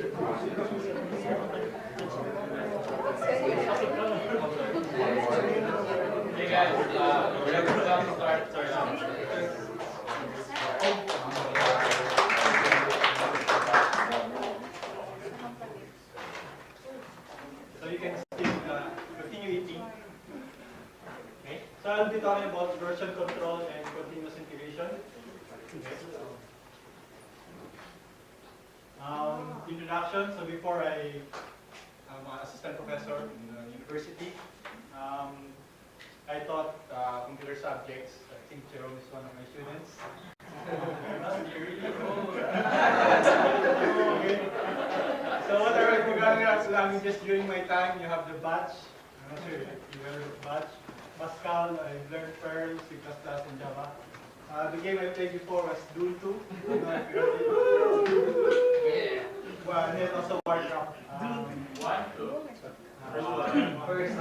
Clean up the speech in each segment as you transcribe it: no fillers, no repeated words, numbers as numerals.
Hey guys, we're about to start. Sorry. So you can still continue eating. Okay. So I'll be talking about version control and continuous integration. Okay. Introduction. So before I'm an assistant professor in the university. I taught computer subjects. I think Jerome is one of my students. Okay. So what are my programming languages during my time? You have the batch. I'm not sure if you heard of batch. Pascal, I've learned Perl, C++, and Java. The game I played before was Doom 2. I don't know if you heard it. Yeah. Well, and then also Warcraft. First.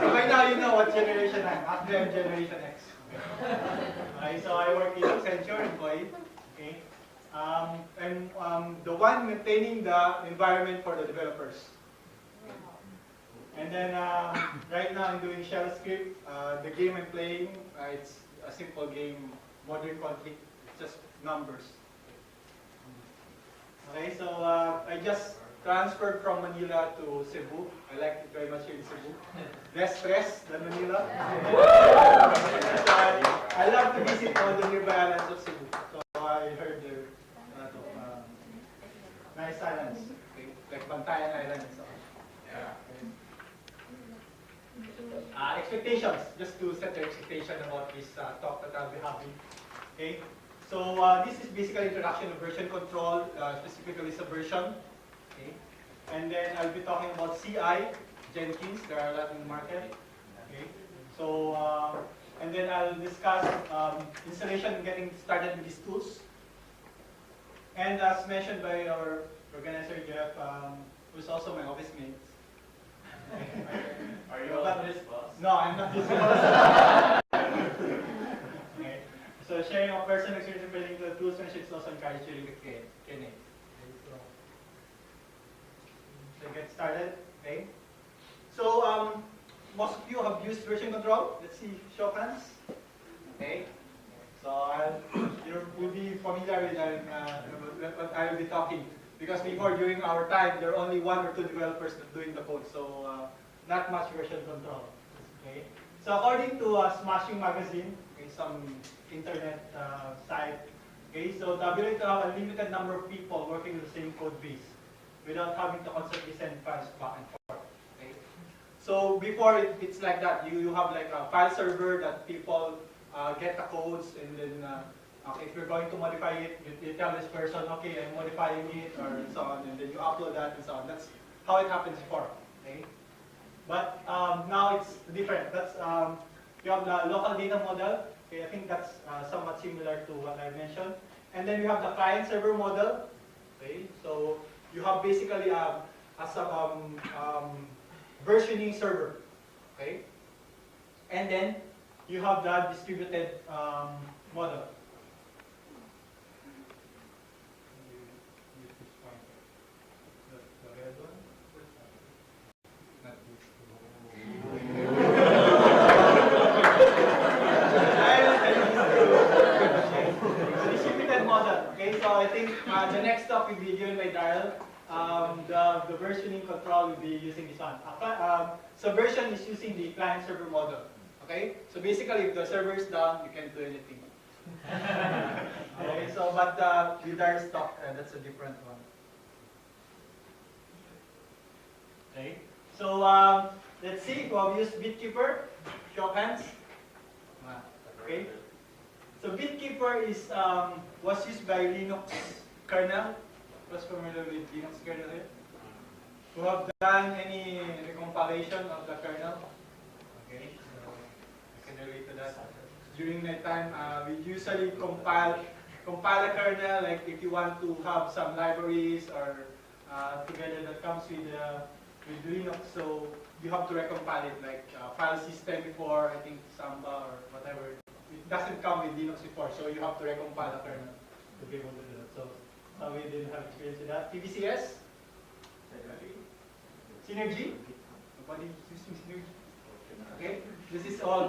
So by now you know what generation I'm. After I'm Generation X. Okay, so I work in Accenture employee. Okay. And the one maintaining the environment for the developers. And then right now I'm doing shell script. The game I'm playing, it's a simple game, modern conflict, it's just numbers. Okay, so I just transferred from Manila to Cebu. I like it very much here in Cebu. Less stress than Manila. I love to visit all the nearby islands of Cebu. So I heard there are a lot of nice islands, okay? Like Bantayan Island and so on. Yeah. Expectations, just to set your expectation about this talk that I'll be having. Okay, so this is basically introduction of version control, specifically Subversion. Okay, and then I'll be talking about CI, Jenkins. There are a lot in the market. Okay, so and then I'll discuss installation and getting started with these tools. And as mentioned by our organizer Jeff, who's also my office mate. Are you also this boss? No, I'm not this boss. Okay. So sharing of personal experience and building the tools and sheets also encouraged during the Q&A. So get started. Okay. So most of you have used version control. Let's see, show of hands. Okay. So you will be familiar with what I will be talking. Because before, during our time, there are only 1 or 2 developers doing the code, so not much version control. Okay. So according to Smashing Magazine, okay, some internet site, okay, so the ability to have a limited number of people working with the same code base without having to constantly send files back and forth. Okay. So before it's like that, you have like a file server that people get the codes, and then okay, if you're going to modify it, you tell this person, okay, I'm modifying it, or so on, and then you upload that and so on. That's how it happens before. Okay? But now it's different. That's you have the local data model. Okay, I think that's somewhat similar to what I mentioned. And then you have the client-server model. Okay, so you have basically a versioning server. Okay, and then you have the distributed model. I think the next talk will be given by Daryl. The versioning control will be using this one. Subversion is using the client-server model. Okay, so basically, if the server is down, you can't do anything. Okay, so but with Daryl's talk, that's a different one. Okay, so let's see who have used BitKeeper. Show of hands. Okay. So BitKeeper is was used by Linux kernel. Who's familiar with Linux kernel here? Who have done any recompilation of the kernel? Okay, so I can relate to that. During my time, we usually compile a kernel. Like if you want to have some libraries or together that comes with Linux, so you have to recompile it. Like file system before, I think Samba or whatever. It doesn't come with Linux before, so you have to recompile the kernel to be able to do that. So So we didn't have experience with that. DCVS? Synergy? Nobody using Synergy? Okay, this is all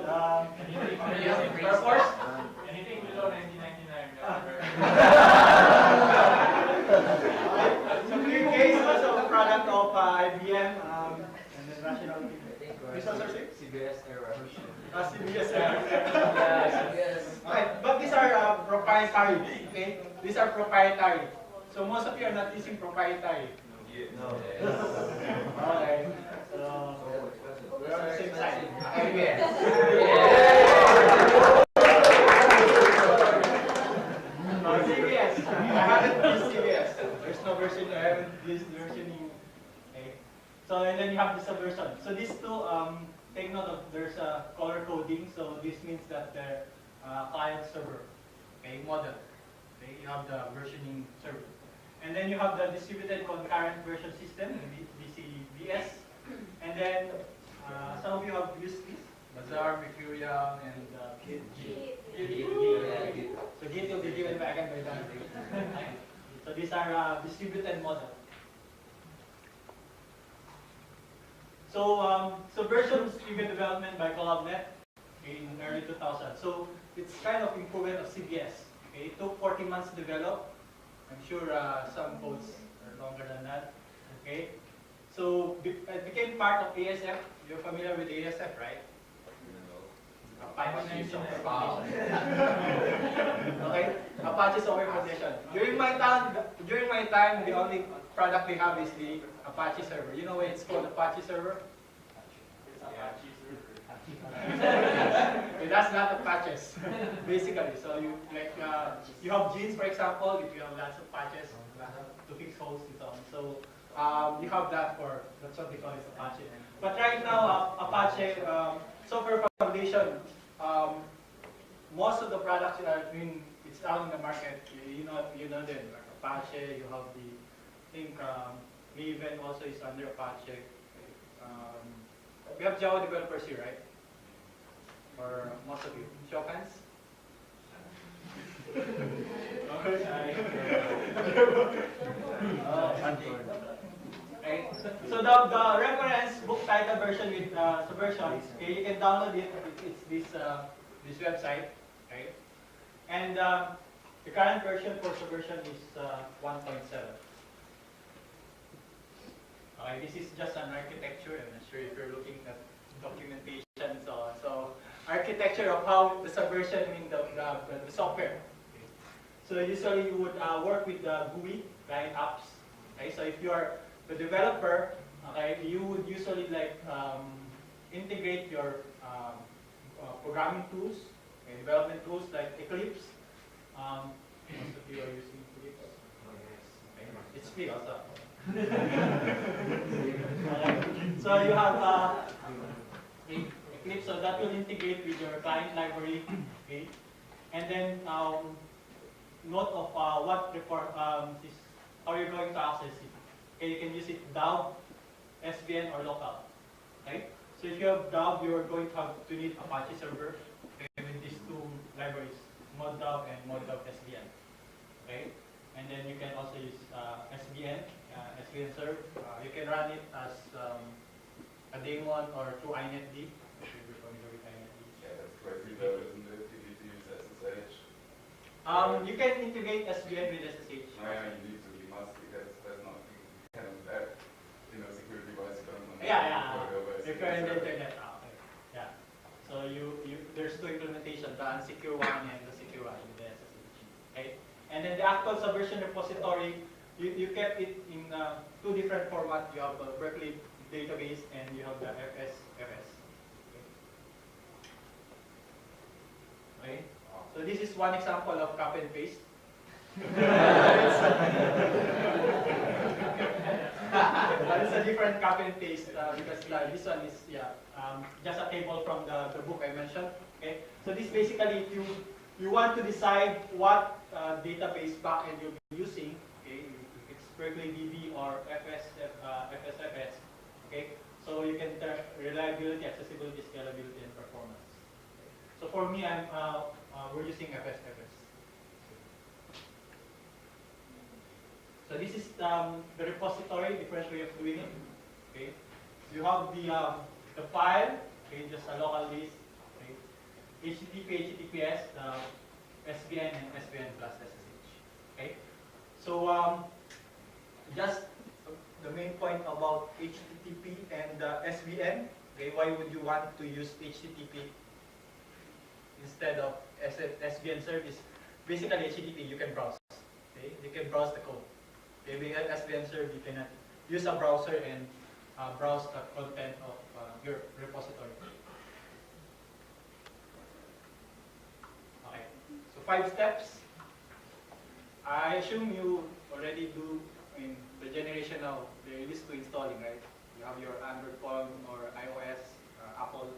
Airforce? Anything below 1999. So case also a product of IBM and then rational. This was CBS era. CBS era. Okay, but these are proprietary. Okay, these are proprietary. So most of you are not using proprietary. No. Okay. So we're on the same side. CBS. CBS. I haven't used CBS. There's no version. I haven't used versioning. Okay. So and then you have the Subversion. So these two, take note of there's a color coding. So this means that they're client server, okay, model. Okay, you have the versioning server, and then you have the distributed concurrent version system, DCVS, and then some of you have used this. Bazaar, Mercurial, and Git. So Git will be given back and by done. So these are distributed model. So Subversion was triggered development by CollabNet in early 2000. So it's kind of improvement of CBS. Okay, it took 40 months to develop. I'm sure some codes are longer than that. Okay, so it became part of ASF. You're familiar with ASF, right? Apache Okay, Apache Software Foundation. During my time, the only product we have is the Apache server. You know why it's called Apache server? That's not Apaches, basically. So you you have genes, for example. If you have lots of patches to fix holes and so on. So you have that that's what they call it, Apache. But right now, Apache Software Foundation, most of the products it's out in the market. You know them, like Apache. You have the, I think Maven also is under Apache. We have Java developers here, right? Or most of you. Show of hands. Right. So the reference book title version with Subversion, okay, you can download it. It's this website, right? And the current version for Subversion is 1.7. Okay, this is just an architecture. I'm not sure if you're looking at documentation and so on. So architecture of how the Subversion the software. Okay. So usually you would work with the GUI, right, apps. Okay, so if you are the developer, okay, you would usually integrate your programming tools, okay, development tools like Eclipse. Most of you are using Eclipse. Okay. It's free also. So you have Eclipse, so that will integrate with your client library, okay, and then note of what report is how you're going to access it. Okay, you can use it DAW, SVN, or local. Okay, so if you have DAW, you're going to have to need Apache server, okay, with these two libraries, modDAW and modDAW SVN. Okay, and then you can also use SVN. SVN serve. You can run it as a daemon or through inetd. If you're familiar with inetd. Yeah, that's correctly though, isn't it? If you use SSH. You can integrate SVN with SSH. No, yeah, you must, because that's not kind of that, security wise, you don't want to. Yeah. If you're in the internet, okay. Yeah. So there's two implementations, the unsecure one and the secure one with the SSH. Okay. And then the actual Subversion repository. You kept it in two different formats. You have a Berkeley database and you have the FS. Okay. So this is one example of copy and paste. It's a different copy and paste because this one is just a table from the book I mentioned. Okay. So this basically, if you want to decide what database backend you'll be using. Okay. Berkeley DB or FSFS, okay? So you can test reliability, accessibility, scalability, and performance. Okay. So for me, we're using FSFS. the repository, different way of doing it. Okay, so you have the file, okay, just a local list, okay, HTTP, HTTPS, SVN and SVN plus SSH. Okay, so just the main point about HTTP and SVN. Okay, why would you want to use HTTP instead of SVN service? Basically, HTTP you can browse. Okay, you can browse the code. Okay, with SVN server you cannot use a browser and browse the content of your repository. Okay, so 5 steps. I assume you already do in the generation now. They're used to installing, right? You have your Android phone or iOS, Apple.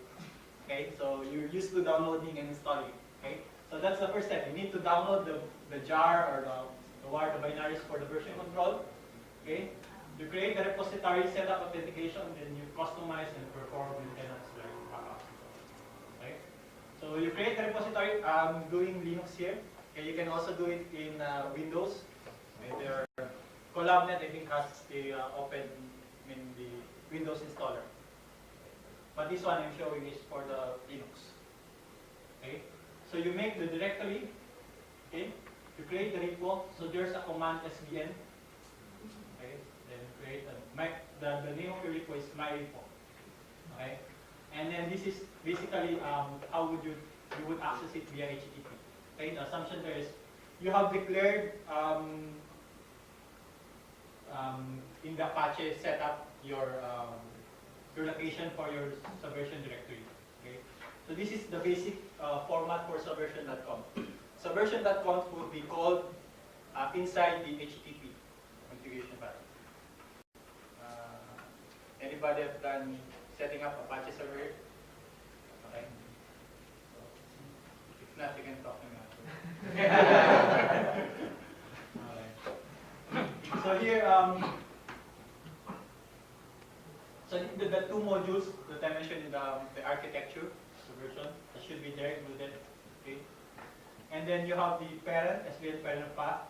Okay, so you're used to downloading and installing. Okay, so that's the first step. You need to download the jar or the binaries for the version control. Okay, you create the repository, set up authentication, then you customize and perform maintenance like backups. Okay, so you create the repository. I'm doing Linux here. Okay, you can also do it in Windows. Okay, their CollabNet I think has the open in the Windows installer. But this one I'm showing is for the Linux. Okay, so you make the directory. Okay, you create the repo. So there's a command svn. Okay, then create the name of your repo is my repo. Okay, and then this is basically how would you would access it via HTTP. Okay, the assumption there is you have declared in the Apache setup your location for your Subversion directory. Okay, so this is the basic format for Subversion.conf. Subversion.conf would be called inside the HTTP configuration file. Anybody have done setting up Apache server? Okay. So, if not, you can talk to me after. So here, so the 2 modules that I mentioned in the architecture version that should be there included. Okay, and then you have the parent SVN parent path.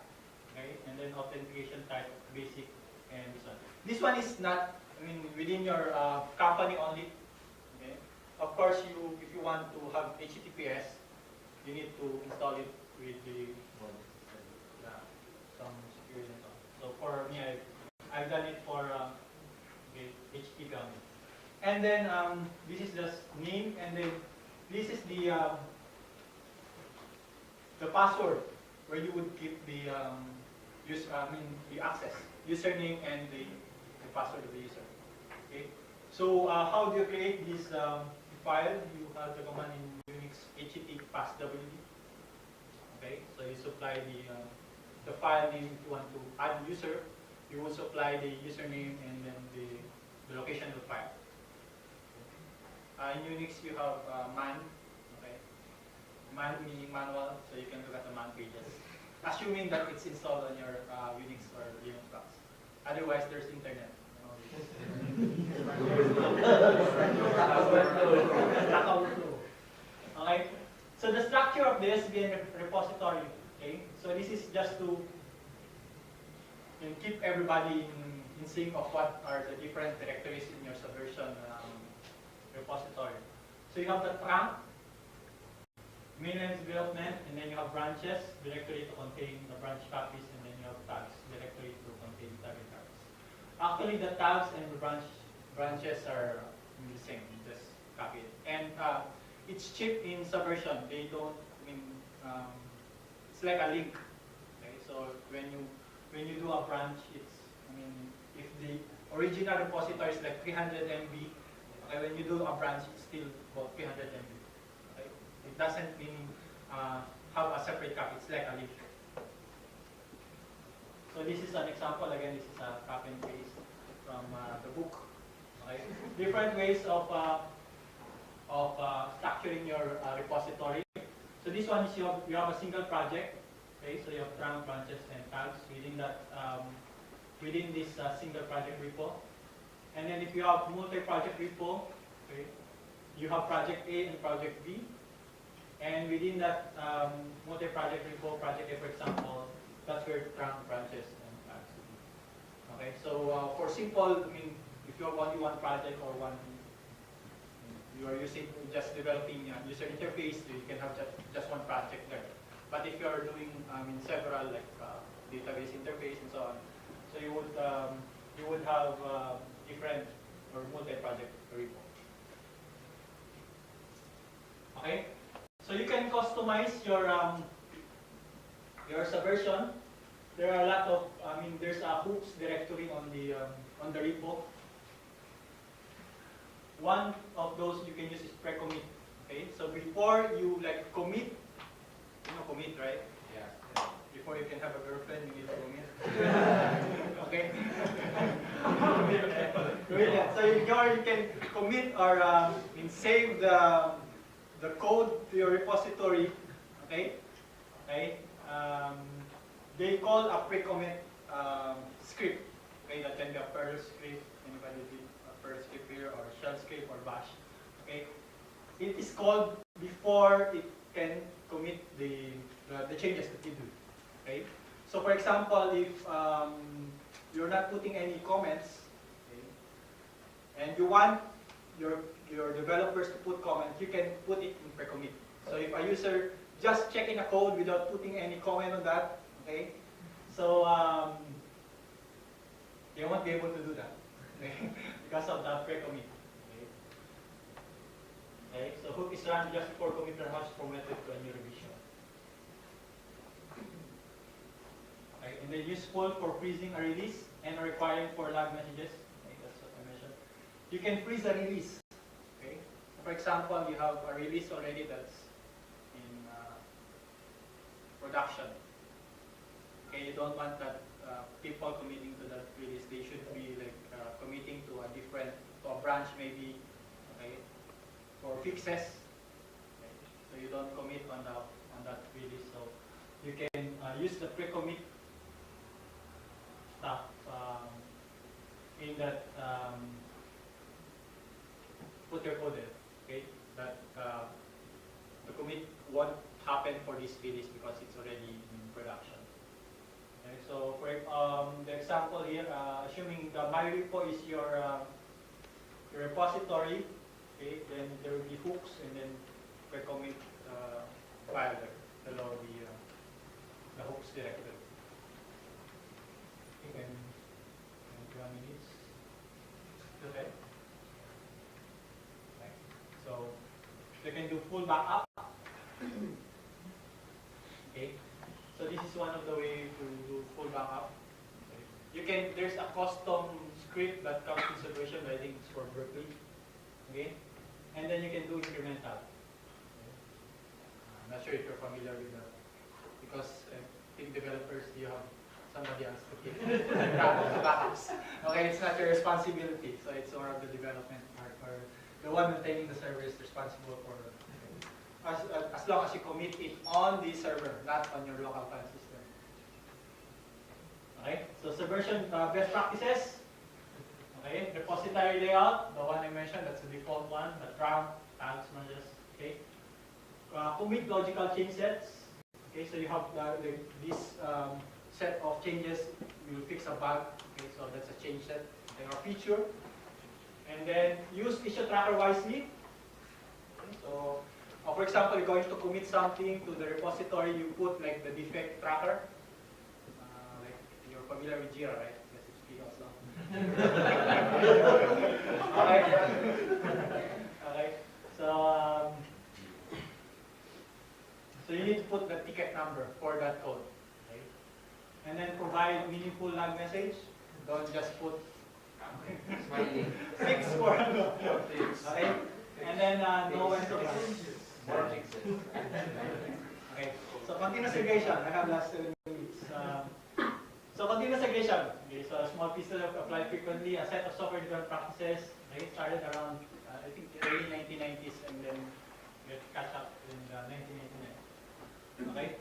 Okay, and then authentication type basic and this one. This one is not, I mean, within your company only. Okay, of course if you want to have HTTPS, you need to install it with the some security. So for me, I've done it for HTTP only. And then this is just name, and then this is the password where you would keep the the access, username and the password of the user. Okay. So how do you create this file? You have the command in Unix http passwd. Okay. So you supply the file name. If you want to add user, you will supply the username and then the location of the file. In Unix, you have man. Okay, man meaning manual, so you can look at the man pages, assuming that it's installed on your Unix or Linux box. Otherwise, there's internet. Okay, so the structure of the SVN repository. Okay, so this is just to keep everybody in sync of what are the different directories in your Subversion repository. So you have the trunk, mainline development, and then you have branches, directory to contain the branch copies, and then you have tags, directory to contain target copies. Actually, the tags and the branches are the same, you just copy it. And it's cheap in Subversion. They don't, it's like a link. Okay, so when you do a branch, it's, if the original repository is like 300 MB, okay, when you do a branch, it's still about 300 MB. Okay? It doesn't mean have a separate copy. It's like a link. So this is an example. Again, this is a copy and paste from the book. Okay? Different ways of structuring your repository. So this one is you have a single project. Okay, so you have trunk, branches, and tags within that within this single project repo. And then if you have multi-project repo, okay, you have project A and project B. And within that multi-project repo, project A, for example, that's where trunk, branches, and tags will be. Okay, so for simple, I mean, if you have only one project or one, you are using just developing user interface, you can have just one project there. But if you are doing several like database interface and so on, so you would have different or multi-project repo. Okay, so you can customize your Subversion. There are a lot of, there's a hooks directory on the repo. One of those you can use is pre-commit. Okay, so before you like commit, you know commit, right? Yeah. Before you can have a girlfriend, you need to commit. Okay. Brilliant. So you can commit or save the code to your repository. Okay. Okay. They call a pre-commit script. Okay, that can be a Perl script. Anybody did a Perl script here, or shell script, or bash? Okay, it is called before it can commit the changes that you do. Okay, so for example, if you're not putting any comments, okay, and you want your developers to put comments, you can put it in pre-commit. So if a user just checking a code without putting any comment on that, okay, so they won't be able to do that, okay, because of that pre-commit. Okay. Okay, so hook is run just before commit or hash formatted to a new revision. Okay, and then useful for freezing a release and requiring for lag messages. Okay, that's what I mentioned. You can freeze a release. Okay, so for example, you have a release already that's in production. Okay, you don't want that people committing to that release. They should be like committing to a branch maybe, okay, for fixes. Okay. So you don't commit on that release. So you can use the pre-commit stuff in that put your code in. Okay, that the commit won't happen for this release because it's already in production. Okay, so for the example here, assuming the my repo is your repository, okay, then there will be hooks and then pre-commit file there below the hooks directory. Okay, and 1 minute. Okay. Okay. So they can do full backup. Okay. So this is one of the ways to do full backup. Okay. You can. There's a custom script that comes in Subversion, but I think it's for Berkeley. Okay, and then you can do incremental. Okay. I'm not sure if you're familiar with that, because I think developers, you have somebody else to keep track of the backups. Okay, it's not your responsibility, so it's more of the development part, or the one maintaining the server is responsible for. As long as you commit it on the server, not on your local file system. Okay, so Subversion best practices. Okay, repository layout, the one I mentioned, that's the default one, the trunk, tags, merges. Okay, commit logical change sets. Okay, so you have this set of changes will fix a bug. Okay, so that's a change set, okay, or feature. And then use issue tracker wisely. Okay, so for example, you're going to commit something to the repository, you put like the defect tracker. Like you're familiar with Jira, right? Yes, it's Jira as well. Okay. Okay. So you need to put the ticket number for that code. Okay. And then provide meaningful lag message. Don't just put 6 for okay. And then know when to run. Okay, so continuous segregation. I have last 7 minutes. So continuous segregation. Okay, so a small piece of applied frequently, a set of software development practices. Okay, started around I think the early 1990s and then get catch up in 1999. Okay.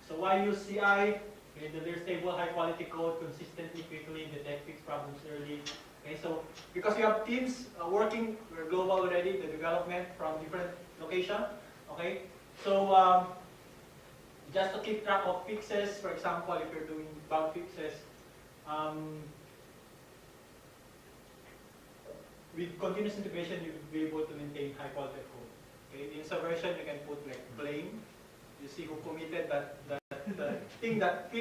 So why use CI? Okay, deliver stable, high quality code consistently, quickly, detect fix problems early. Okay, so because you have teams working, we're global already, the development from different location. Okay, so just to keep track of fixes, for example, if you're doing bug fixes, with continuous integration, you'll be able to maintain high quality code. Okay? In Subversion, you can put like blame. You see who committed the thing that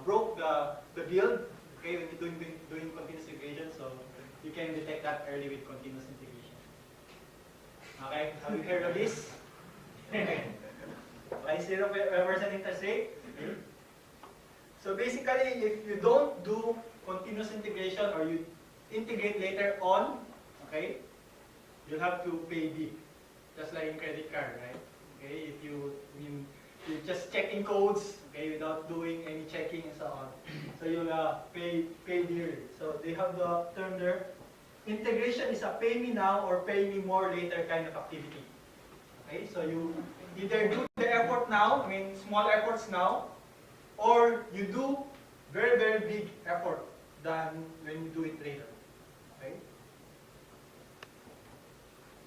broke the build. Okay, when you're doing continuous integration, so you can detect that early with continuous integration. Okay, have you heard of this? Like 0% intersect. So basically, if you don't do continuous integration or you integrate later on, okay, you'll have to pay big, just like in credit card, right? Okay, if you're just checking codes, okay, without doing any checking and so on, so you'll pay dearly. So they have the term there. Integration is a pay me now or pay me more later kind of activity. Okay, so you either do the effort now, I mean small efforts now, or you do very, very big effort than when you do it later. Okay?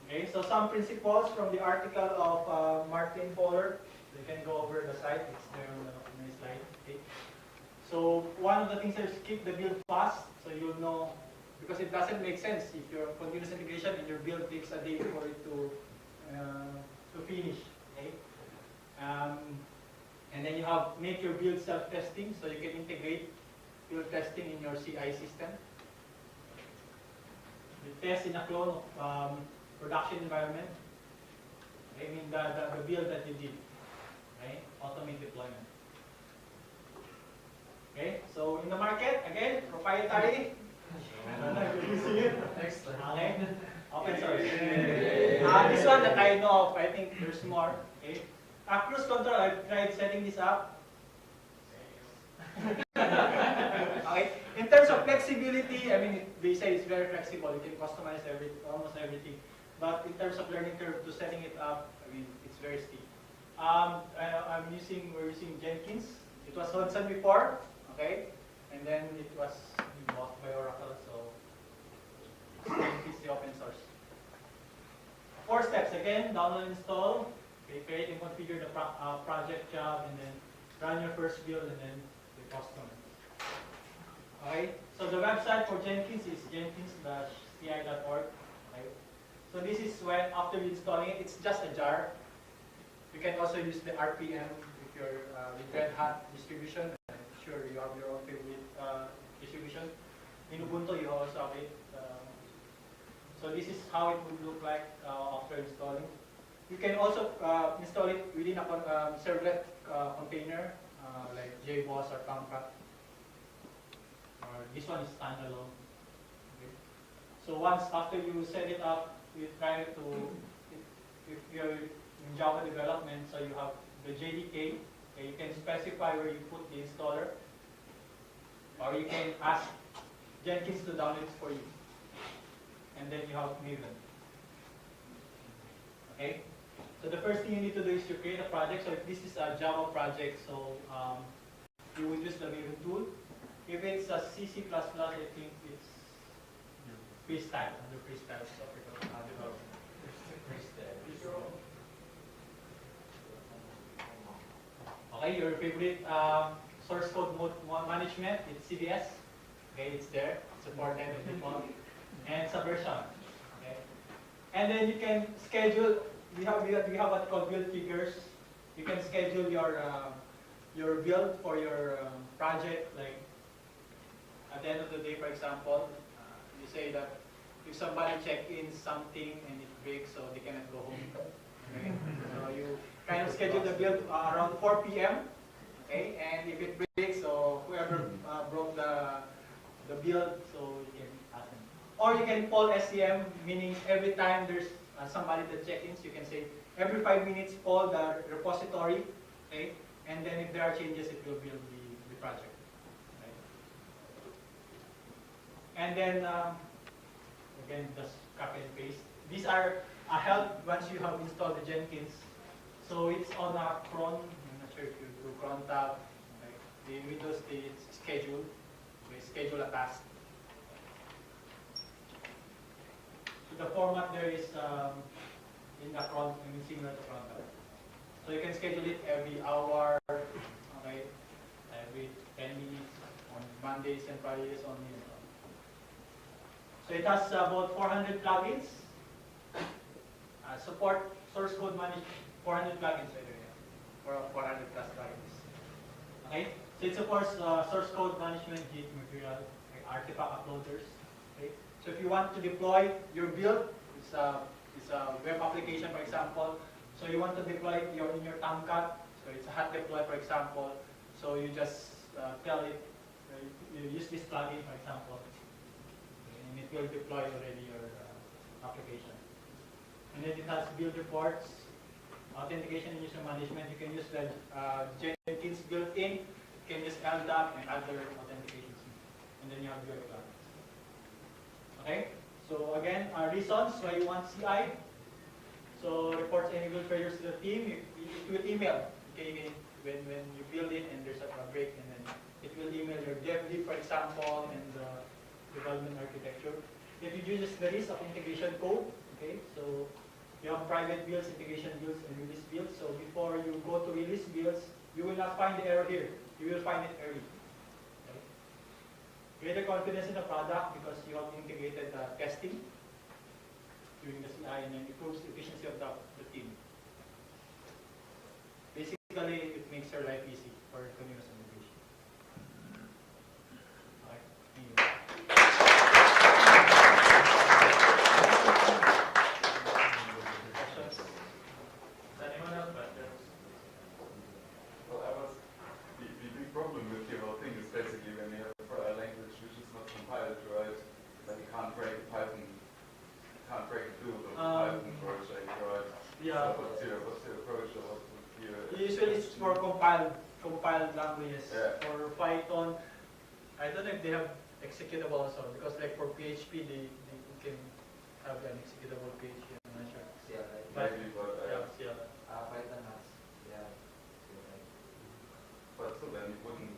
Okay, so some principles from the article of Martin Fowler. You can go over the site, it's there on the slide. Okay? So one of the things is keep the build fast, so you'll know, because it doesn't make sense if your continuous integration and your build takes a day for it to finish. Okay? And then you have make your build self-testing, so you can integrate build testing in your CI system. You test in a clone of production environment. I mean the build that you did. Okay? Automate deployment. Okay, so in the market, again, proprietary. You see it? Excellent. Okay. Open source. This one that I know of, I think there's more. Okay. Cruise control, I've tried setting this up. Okay. In terms of flexibility, I mean, they say it's very flexible. You can customize almost everything. But in terms of learning curve to setting it up, I mean, it's very steep. We're using Jenkins. It was Hudson before, okay, and then it was bought by Oracle. So Jenkins is the open source. 4 steps again: download, install, okay, create and configure the project job, and then run your first build, and then the customer. Okay, so the website for Jenkins is jenkins-ci.org. Okay. So this is when, after installing it, it's just a jar. You can also use the RPM if you're with Red Hat distribution. I'm sure you have your own favorite distribution. In Ubuntu, you also have it. So this is how it would look like after installing. You can also install it within a servlet container like JBoss or Tomcat. Or this one is standalone. Okay. So once after you set it up, you try to, if you're in Java development, so you have the JDK. Okay, you can specify where you put the installer, or you can ask Jenkins to download it for you. And then you have Maven. Okay? So the first thing you need to do is to create a project. So if this is a Java project, so you would use the Maven tool. If it's a C, C++, I think it's freestyle, under freestyle development. Okay, your favorite source code management, it's CVS. Okay, it's there, it's supported by default. And Subversion. Okay. And then you can schedule, we have what's called build figures. You can schedule your build for your project, like at the end of the day, for example, you say that if somebody check in something and it breaks, so they cannot go home. Okay? So you kind of schedule the build around 4 p.m. Okay, and if it breaks, so whoever broke the build, so you can ask them. Or you can poll SCM, meaning every time there's somebody that check-ins, you can say every 5 minutes poll the repository, okay, and then if there are changes, it will build the project. Right? And then again, just copy and paste. These are a help once you have installed the Jenkins. So it's on a cron. I'm not sure if you do cron tab. Right? The Windows, it's schedule. We schedule a task. So the format there is in the cron, I mean similar to cron tab. So you can schedule it every hour, okay, every 10 minutes. Mondays and Fridays only. So it has about 400 plugins. Support source code management, 400 plugins by the way, or 400 plus plugins. Okay, so it supports source code management, Git, Mercurial, artifact uploaders. Okay, so if you want to deploy your build, it's a web application, for example. So you want to deploy in your Tomcat. So it's a hot deploy, for example. So you just tell it, you use this plugin, for example, and it will deploy already your application. And then it has build reports, authentication and user management. You can use the Jenkins built-in. You can use LDAP and other authentications. And then you have your plugins. Okay? So again, reasons why you want CI. So reports any build failures to the team. It will email. Okay, when you build it and there's a break, and then it will email your dev lead, for example, and the development architecture. It uses the risk of integration code. Okay, so you have private builds, integration builds, and release builds. So before you go to release builds, you will not find the error here. You will find it early. Okay. Greater confidence in the product because you have integrated testing during the CI, and then improves the efficiency of the team. Basically, it makes your life easy for continuous integration. All right. Thank you. The big problem with the whole thing is basically when you have a language which is not compiled, right? Like you can't break Python, can't break a build of Python project, right? Yeah. So what's your approach, or what would your... Usually it's for compiled languages. Yeah. For Python, I don't know if they have executable also, because like for PHP, they can have an executable PHP. I'm not sure. CLI. Maybe, but Yeah, CLI. Python has, yeah. CLI. but so then you wouldn't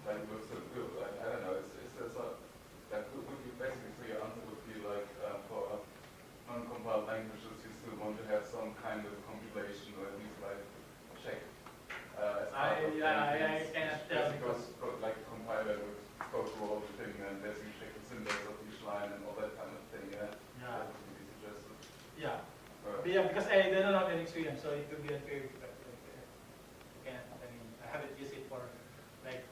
like move to build. Like, I don't know. It's not like would you basically, so your answer would be like for non-compiled languages, you still want to have some kind of compilation or at least like check. As part of I cannot tell because like a compiler would go through all the thing and basically check the syntax of each line and all that kind of thing. Yeah. Yeah. That would be suggested. Yeah. But yeah, because I don't have any experience, so it would be unfair. I haven't used it for like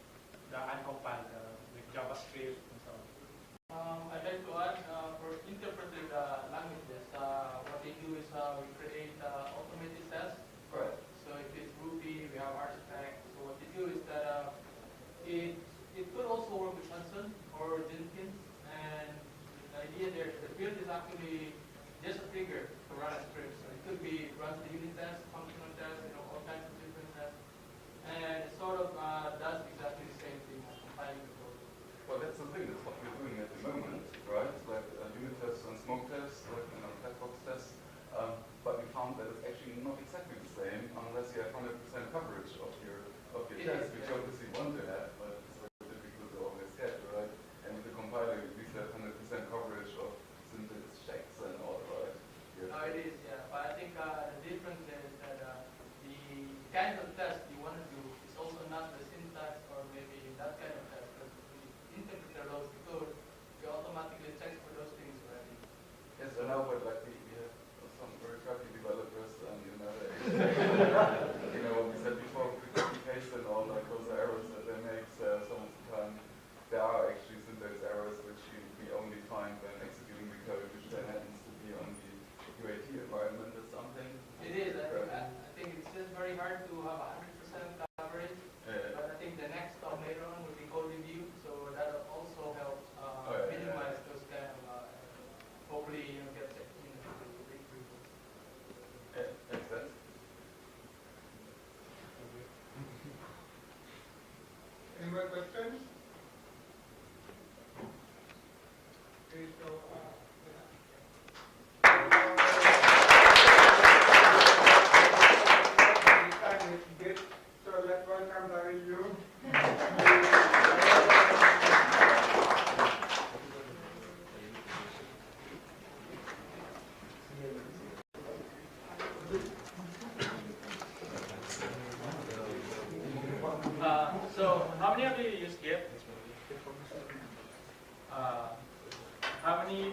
the uncompiled, like JavaScript and so on. I'd like to add, for interpreted languages, what they do is we create automated tests. Right. So if it's Ruby, we have artifacts. So what they do is that it could also work with Hudson or Jenkins, and the idea there, the build is actually just a trigger to run a script. So it could be run the unit test, functional test, all kinds of different tests, and it sort of does exactly the same thing as compiling the code. Well, that's the thing. That's what we're doing at the moment, right? It's like unit tests and smoke tests, like black box tests. But we found that it's actually not exactly the same unless you have 100% coverage of your test, which you obviously want to have, but it's very difficult to always get, right? And with the compiler, you at least have 100% coverage of syntax checks and all, right? It is, yeah. But I think the difference is that the kind of test you want to do is also not the syntax or maybe that kind of test. Because when the interpreter loads the code, you automatically check for those things already. Yes, I know, but like we have some very crappy developers, and you know what we said before, with copy paste and all, like those errors that they make some of the time. There are actually syntax errors which we only find when executing the code, which then happens to be on the UAT environment or something. It is. I think it's just very hard to have 100% coverage. But I think the next step later on will be code review, so that also helps minimize those kind of hopefully get breakthrough. Makes sense. Any more questions? Okay, so let's welcome the review. So how many of you use GIF? any